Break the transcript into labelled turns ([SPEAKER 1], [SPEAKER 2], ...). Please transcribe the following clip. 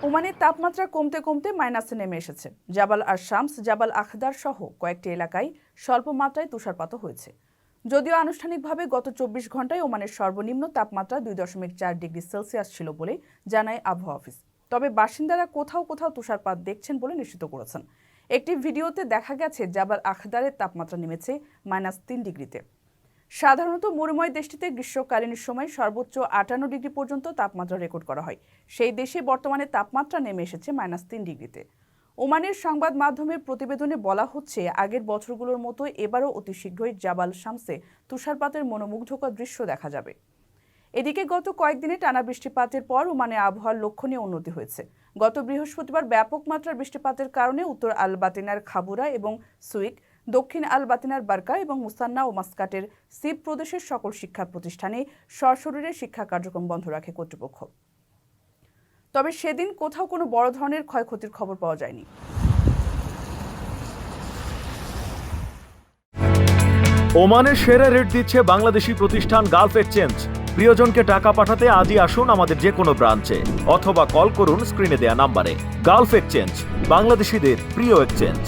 [SPEAKER 1] ওমানের তাপমাত্রা কমতে কমতে মাইনাসে নেমে এসেছে। জাবাল আর শামস, জাবাল আখদার সহ কয়েকটি এলাকায় স্বল্প মাত্রায় তুষারপাত হয়েছে। যদিও আনুষ্ঠানিকভাবে গত ২৪ ঘন্টায় ওমানের সর্বনিম্ন তাপমাত্রা ২.৪ ডিগ্রি সেলসিয়াস ছিল বলে জানায় আবহাওয়া অফিস। তবে বাসিন্দারা কোথাও কোথাও তুষারপাত দেখছেন বলে নিশ্চিত করেছেন। একটি ভিডিওতে দেখা গেছে জাবাল আখদারের তাপমাত্রা নেমেছে -৩ ডিগ্রিতে। সাধারণত মরুময় দেশটিতে গ্রীষ্মকালীন সময় সর্বোচ্চ ৫৮ ডিগ্রি পর্যন্ত তাপমাত্রা রেকর্ড করা হয়। সেই দেশে বর্তমানে তাপমাত্রা নেমে এসেছে -৩ ডিগ্রিতে। ওমানের সংবাদ মাধ্যমের প্রতিবেদনে বলা হচ্ছে, আগের বছরগুলোর মতো এবারও অতি শীঘ্রই জাবাল শামসে তুষারপাতের মনোমুগ্ধকর দৃশ্য দেখা যাবে। এদিকে গত কয়েকদিনে টানা বৃষ্টিপাতের পর ওমানে আবহাওয়ার লক্ষণীয় উন্নতি হয়েছে। গত বৃহস্পতিবার ব্যাপক মাত্রার বৃষ্টিপাতের কারণে উত্তর আল বাতিনার খাবুরা এবং সুইক, দক্ষিণ আল বাতিনার বারকা এবং মুসান্না ও মাস্কাটের সিপ প্রদেশের সকল শিক্ষা প্রতিষ্ঠানে সশরীরে শিক্ষা কার্যক্রম বন্ধ রাখে কর্তৃপক্ষ। তবে সেদিন কোথাও কোনো বড় ধরনের ক্ষয়ক্ষতির খবর পাওয়া যায়নি।
[SPEAKER 2] ওমানের সেরা রেট দিচ্ছে বাংলাদেশি প্রতিষ্ঠান গালফ এক্সচেঞ্জ। প্রিয়জনকে টাকা পাঠাতে আজই আসুন আমাদের যে কোনো ব্রাঞ্চে অথবা কল করুন স্ক্রিনে দেয়া নাম্বারে। গালফ এক্সচেঞ্জ, বাংলাদেশিদের প্রিয় এক্সচেঞ্জ।